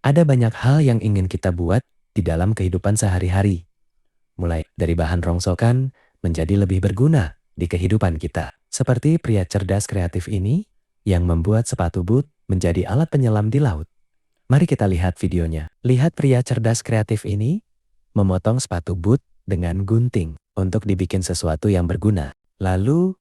Ada banyak hal yang ingin kita buat di dalam kehidupan sehari-hari. Mulai dari bahan rongsokan menjadi lebih berguna di kehidupan kita. Seperti pria cerdas kreatif ini yang membuat sepatu boot menjadi alat penyelam di laut. Mari kita lihat videonya. Lihat pria cerdas kreatif ini memotong sepatu boot dengan gunting untuk dibikin sesuatu yang berguna. Lalu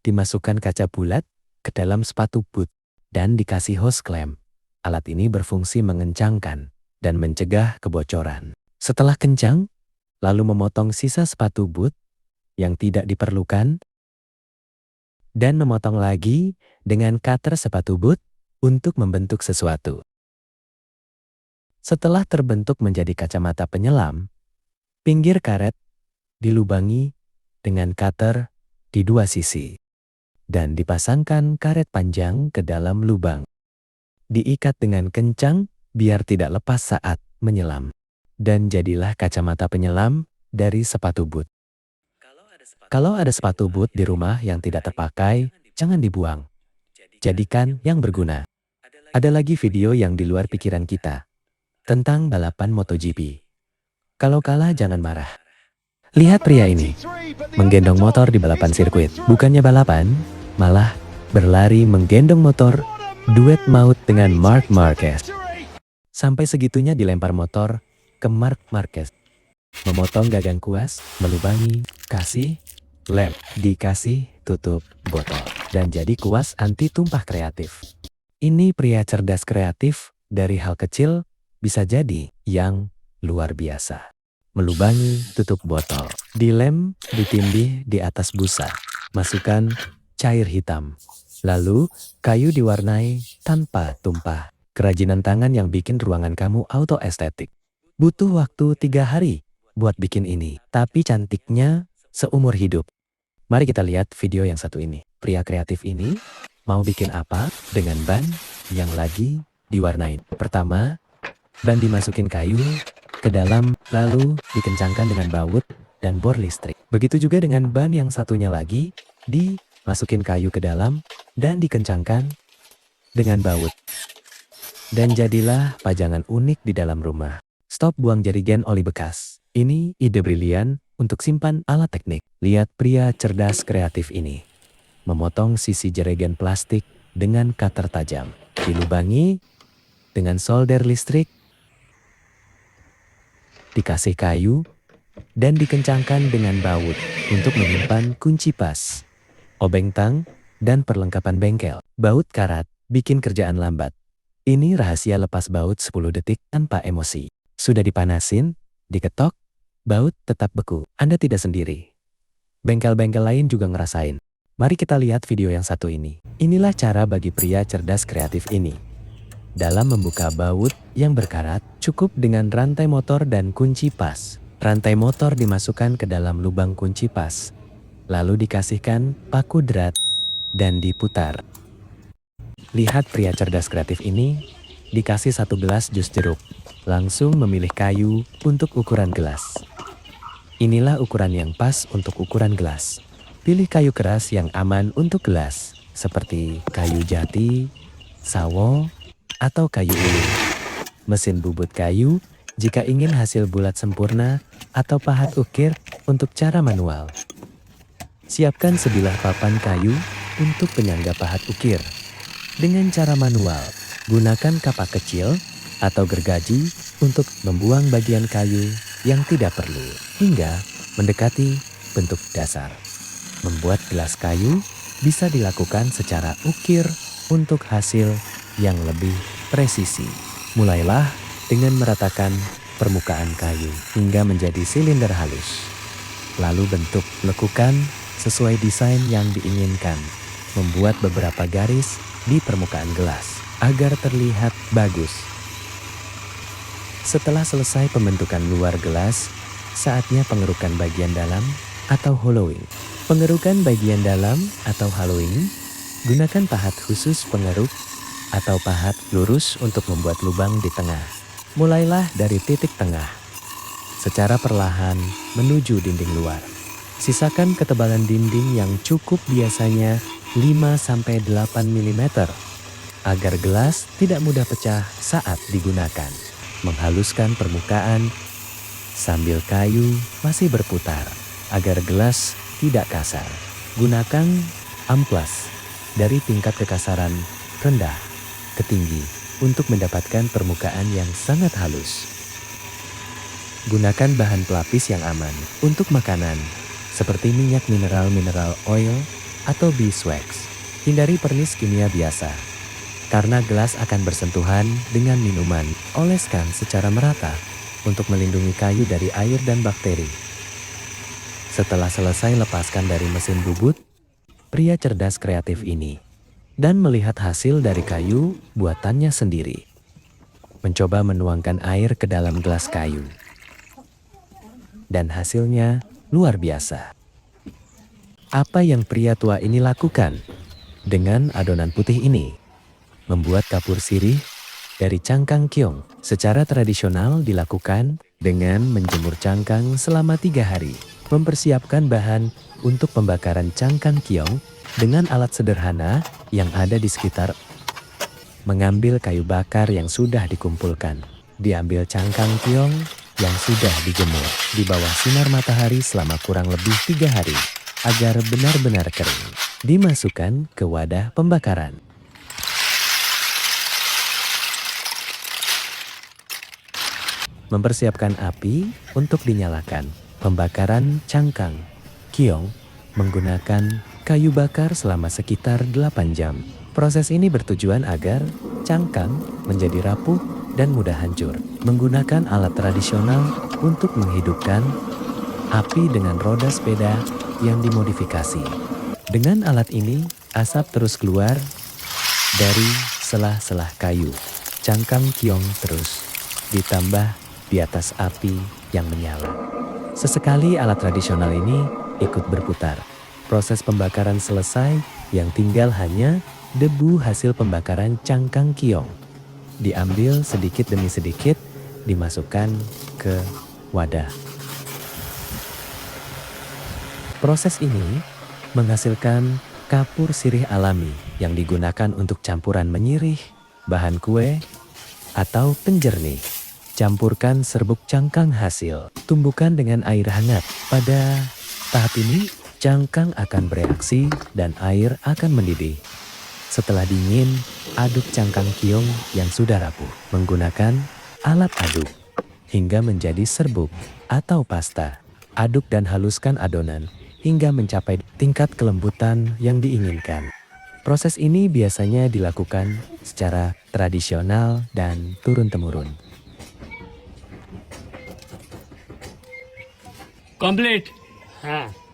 dimasukkan kaca bulat ke dalam sepatu boot dan dikasih hose clamp. Alat ini berfungsi mengencangkan dan mencegah kebocoran. Setelah kencang, lalu memotong sisa sepatu boot yang tidak diperlukan dan memotong lagi dengan cutter sepatu boot untuk membentuk sesuatu. Setelah terbentuk menjadi kacamata penyelam, pinggir karet dilubangi dengan cutter di dua sisi dan dipasangkan karet panjang ke dalam lubang. Diikat dengan kencang biar tidak lepas saat menyelam. Dan jadilah kacamata penyelam dari sepatu boot. Kalau ada sepatu boot di rumah yang tidak terpakai, jangan dibuang. Jadikan yang berguna. Ada lagi video yang di luar pikiran kita tentang balapan MotoGP. Kalau kalah jangan marah. Lihat pria ini menggendong motor di balapan sirkuit. Bukannya balapan, malah berlari menggendong motor duet maut dengan Marc Marquez. Sampai segitunya dilempar motor ke Marc Marquez. Memotong gagang kuas, melubangi, kasih lem, dikasih tutup botol. Dan jadi kuas anti tumpah kreatif. Ini pria cerdas kreatif, dari hal kecil bisa jadi yang luar biasa. Melubangi tutup botol, dilem, ditindih di atas busa, masukkan cair hitam. Lalu kayu diwarnai tanpa tumpah. Kerajinan tangan yang bikin ruangan kamu auto estetik. Butuh waktu 3 hari buat bikin ini, tapi cantiknya seumur hidup. Mari kita lihat video yang satu ini. Pria kreatif ini mau bikin apa dengan ban yang lagi diwarnain. Pertama, ban dimasukin kayu ke dalam, lalu dikencangkan dengan baut dan bor listrik. Begitu juga dengan ban yang satunya lagi, dimasukin kayu ke dalam dan dikencangkan dengan baut. Dan jadilah pajangan unik di dalam rumah. Stop buang jerigen oli bekas. Ini ide brilian untuk simpan alat teknik. Lihat pria cerdas kreatif ini. Memotong sisi jerigen plastik dengan cutter tajam. Dilubangi dengan solder listrik. Dikasih kayu dan dikencangkan dengan baut untuk menyimpan kunci pas, obeng tang, dan perlengkapan bengkel. Baut karat bikin kerjaan lambat. Ini rahasia lepas baut 10 detik tanpa emosi. Sudah dipanasin, diketok, baut tetap beku. Anda tidak sendiri. Bengkel-bengkel lain juga ngerasain. Mari kita lihat video yang satu ini. Inilah cara bagi pria cerdas kreatif ini. Dalam membuka baut yang berkarat, cukup dengan rantai motor dan kunci pas. Rantai motor dimasukkan ke dalam lubang kunci pas. Lalu dikasihkan paku drat dan diputar. Lihat pria cerdas kreatif ini, dikasih 1 gelas jus jeruk. Langsung memilih kayu untuk ukuran gelas. Inilah ukuran yang pas untuk ukuran gelas. Pilih kayu keras yang aman untuk gelas, seperti kayu jati, sawo, atau kayu ulin. Mesin bubut kayu jika ingin hasil bulat sempurna, atau pahat ukir untuk cara manual. Siapkan sebilah papan kayu untuk penyangga pahat ukir. Dengan cara manual, gunakan kapak kecil atau gergaji untuk membuang bagian kayu yang tidak perlu hingga mendekati bentuk dasar. Membuat gelas kayu bisa dilakukan secara ukir untuk hasil yang lebih presisi. Mulailah dengan meratakan permukaan kayu hingga menjadi silinder halus. Lalu bentuk lekukan sesuai desain yang diinginkan. Membuat beberapa garis di permukaan gelas agar terlihat bagus. Setelah selesai pembentukan luar gelas, saatnya pengerukan bagian dalam atau hollowing. Pengerukan bagian dalam atau hollowing, gunakan pahat khusus pengeruk atau pahat lurus untuk membuat lubang di tengah. Mulailah dari titik tengah, secara perlahan menuju dinding luar. Sisakan ketebalan dinding yang cukup, biasanya 5-8 mm, agar gelas tidak mudah pecah saat digunakan. menghaluskan permukaan sambil kayu masih berputar agar gelas tidak kasar. Gunakan amplas dari tingkat kekasaran rendah ke tinggi untuk mendapatkan permukaan yang sangat halus. Gunakan bahan pelapis yang aman untuk makanan seperti minyak mineral oil atau beeswax. Hindari pernis kimia biasa karena gelas akan bersentuhan dengan minuman. Oleskan secara merata untuk melindungi kayu dari air dan bakteri. Setelah selesai, lepaskan dari mesin bubut. Pria cerdas kreatif ini dan melihat hasil dari kayu buatannya sendiri. Mencoba menuangkan air ke dalam gelas kayu. Dan hasilnya luar biasa. Apa yang pria tua ini lakukan dengan adonan putih ini? Membuat kapur sirih dari cangkang keong. Secara tradisional dilakukan dengan menjemur cangkang selama 3 hari. Mempersiapkan bahan untuk pembakaran cangkang keong dengan alat sederhana yang ada di sekitar. Mengambil kayu bakar yang sudah dikumpulkan. Diambil cangkang keong yang sudah dijemur di bawah sinar matahari selama kurang lebih 3 hari agar benar-benar kering. Dimasukkan ke wadah pembakaran. Mempersiapkan api untuk dinyalakan. Pembakaran cangkang keong menggunakan kayu bakar selama sekitar 8 jam. Proses ini bertujuan agar cangkang menjadi rapuh dan mudah hancur. Menggunakan alat tradisional untuk menghidupkan api dengan roda sepeda yang dimodifikasi. Dengan alat ini, asap terus keluar dari sela-sela kayu. Cangkang keong terus ditambah di atas api yang menyala. Sesekali alat tradisional ini ikut berputar. Proses pembakaran selesai, yang tinggal hanya debu hasil pembakaran cangkang keong. Diambil sedikit demi sedikit, dimasukkan ke wadah. Proses ini menghasilkan kapur sirih alami yang digunakan untuk campuran menyirih, bahan kue, atau penjernih. Campurkan serbuk cangkang hasil. Tumbuhkan dengan air hangat. Pada tahap ini, cangkang akan bereaksi dan air akan mendidih. Setelah dingin, aduk cangkang keong yang sudah rapuh. Menggunakan alat aduk hingga menjadi serbuk atau pasta. Aduk dan haluskan adonan hingga mencapai tingkat kelembutan yang diinginkan. Proses ini biasanya dilakukan secara tradisional dan turun-temurun. Complete. हाँ